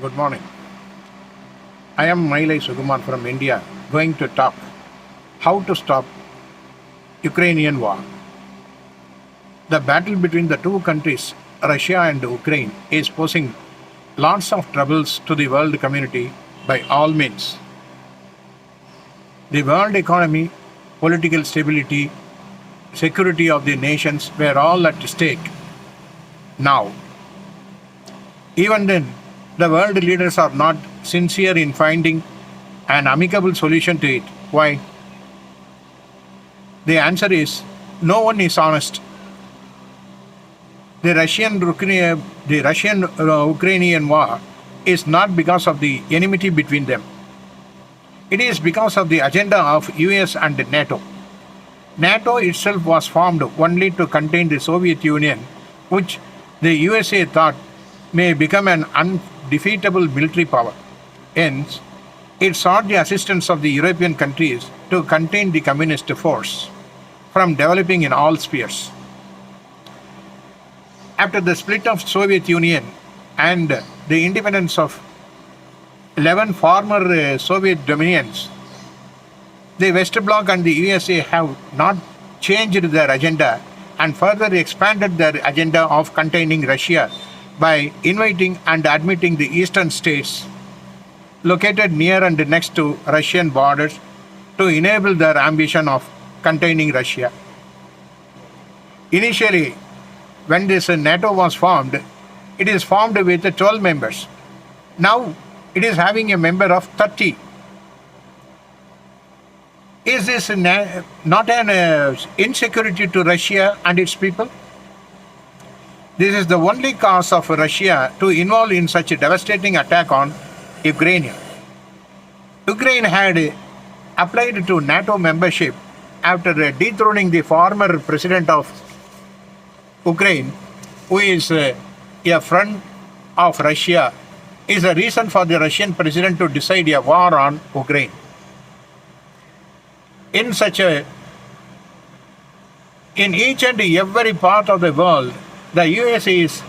Good morning. I am Mayilai Sukumar from India, going to talk how to stop Ukrainian war. The battle between the two countries, Russia and Ukraine, is posing lots of troubles to the world community by all means. The world economy, political stability, security of the nations were all at stake. Now, even then, the world leaders are not sincere in finding an amicable solution to it. Why? The answer is no one is honest. The Russian Ukrainian war is not because of the enmity between them. It is because of the agenda of US and NATO. NATO itself was formed only to contain the Soviet Union, which the USA thought may become an undefeatable military power. Hence, it sought the assistance of the European countries to contain the communist force from developing in all spheres. After the split of Soviet Union and the independence of 11 former Soviet dominions, the West Bloc and the USA have not changed their agenda and further expanded their agenda of containing Russia by inviting and admitting the eastern states located near and next to Russian borders to enable their ambition of containing Russia. Initially, when this NATO was formed, it is formed with 12 members. Now, it is having a member of 30. Is this not an insecurity to Russia and its people? This is the only cause of Russia to involve in such a devastating attack on Ukraine. Ukraine had applied to NATO membership after dethroning the former president of Ukraine, who is a friend of Russia, is a reason for the Russian president to decide a war on Ukraine. In each and every part of the world, the US is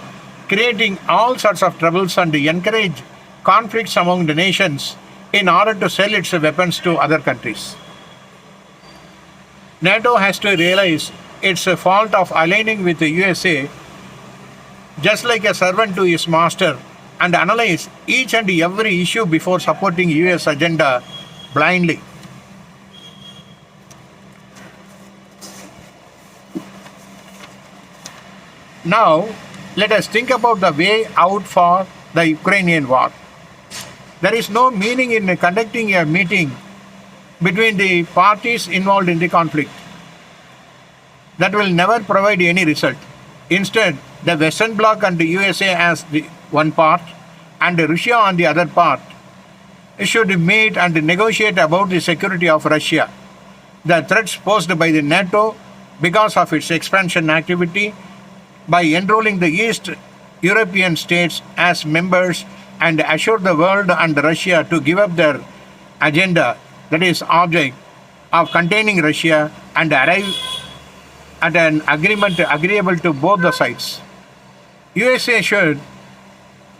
creating all sorts of troubles and encourage conflicts among the nations in order to sell its weapons to other countries. NATO has to realize its fault of aligning with the USA just like a servant to his master and analyze each and every issue before supporting US agenda blindly. Now, let us think about the way out for the Ukrainian war. There is no meaning in conducting a meeting between the parties involved in the conflict. That will never provide any result. Instead, the Western Bloc and the USA as the one part and Russia on the other part should meet and negotiate about the security of Russia, the threats posed by the NATO because of its expansion activity, by enrolling the East European states as members and assure the world and Russia to give up their agenda, that is object of containing Russia, and arrive at an agreement agreeable to both the sides. USA should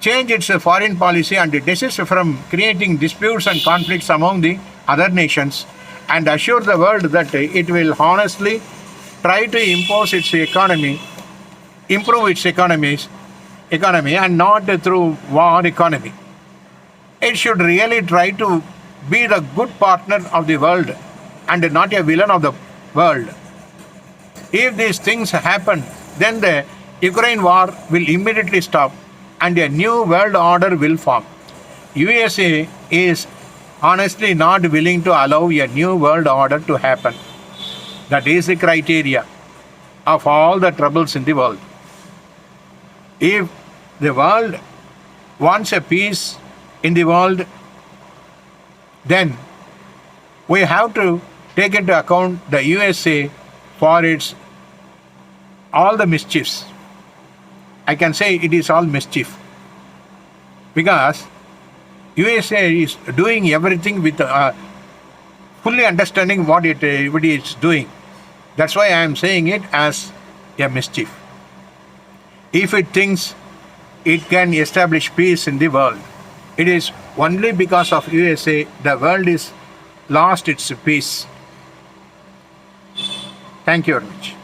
change its foreign policy and desist from creating disputes and conflicts among the other nations and assure the world that it will honestly try to improve its economy and not through war economy. It should really try to be the good partner of the world and not a villain of the world. If these things happen, then the Ukraine war will immediately stop and a new world order will form. USA is honestly not willing to allow a new world order to happen. That is the criteria of all the troubles in the world. If the world wants a peace in the world, then we have to take into account the USA for its all the mischiefs. I can say it is all mischief because USA is doing everything with fully understanding what it is doing. That's why I am saying it as a mischief. If it thinks it can establish peace in the world, It is only because of USA the world is lost its peace. Thank you very much.